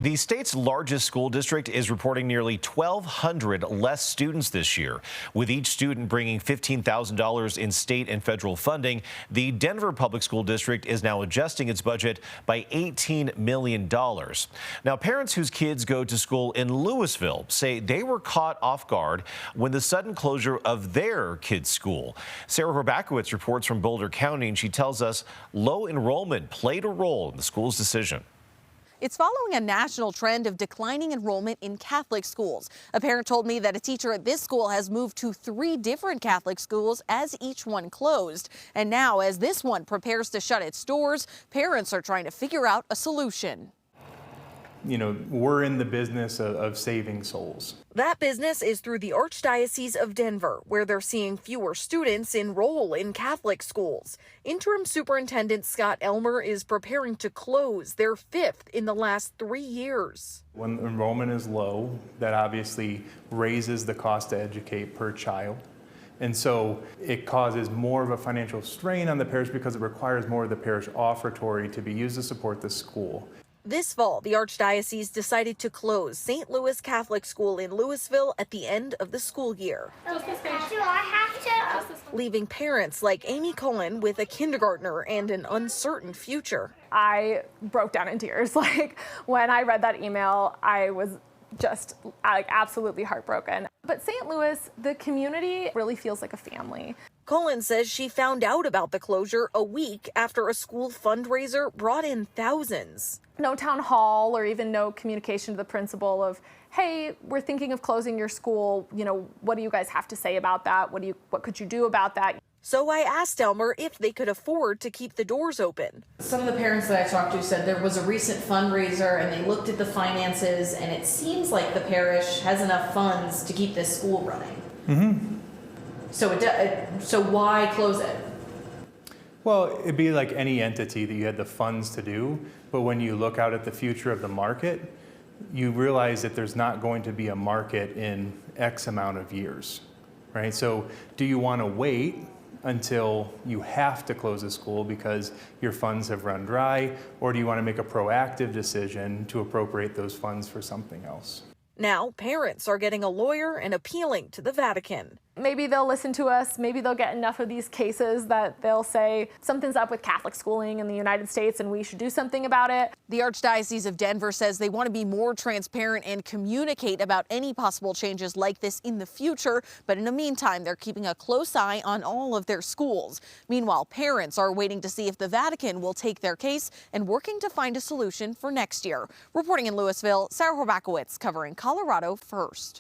The state's largest school district is reporting nearly 1,200 less students this year. With each student bringing $15,000 in state and federal funding, the Denver Public School District is now adjusting its budget by $18 million. Now, parents whose kids go to school in Louisville say they were caught off guard when the sudden closure of their kids' school. Sarah Horbakowitz reports from Boulder County, and she tells us low enrollment played a role in the school's decision. It's following a national trend of declining enrollment in Catholic schools. A parent told me that a teacher at this school has moved to 3 different Catholic schools as each one closed. And now, as this one prepares to shut its doors, parents are trying to figure out a solution. You know, we're in the business of saving souls. That business is through the Archdiocese of Denver, where they're seeing fewer students enroll in Catholic schools. Interim Superintendent Scott Elmer is preparing to close their 5th in the last 3 years. When enrollment is low, that obviously raises the cost to educate per child. And so it causes more of a financial strain on the parish because it requires more of the parish offertory to be used to support the school. This fall, the Archdiocese decided to close St. Louis Catholic School in Louisville at the end of the school year, leaving parents like Amy Cullen with a kindergartner and an uncertain future. I broke down in tears. When I read that email, I was just absolutely heartbroken. But St. Louis, the community really feels like a family. Cullen says she found out about the closure a week after a school fundraiser brought in thousands. No town hall or even no communication to the principal of, hey, we're thinking of closing your school. You know, what do you guys have to say about that? What could you do about that? So I asked Elmer if they could afford to keep the doors open. Some of the parents that I talked to said there was a recent fundraiser and they looked at the finances, and it seems like the parish has enough funds to keep this school running. Mm-hmm. So why close it? Well, it'd be like any entity that you had the funds to do, but when you look out at the future of the market, you realize that there's not going to be a market in X amount of years, right? So do you want to wait until you have to close a school because your funds have run dry, or do you want to make a proactive decision to appropriate those funds for something else? Now, parents are getting a lawyer and appealing to the Vatican. Maybe they'll listen to us. Maybe they'll get enough of these cases that they'll say something's up with Catholic schooling in the United States and we should do something about it. The Archdiocese of Denver says they want to be more transparent and communicate about any possible changes like this in the future. But in the meantime, they're keeping a close eye on all of their schools. Meanwhile, parents are waiting to see if the Vatican will take their case and working to find a solution for next year. Reporting in Louisville, Sarah Horbakowitz covering Colorado First.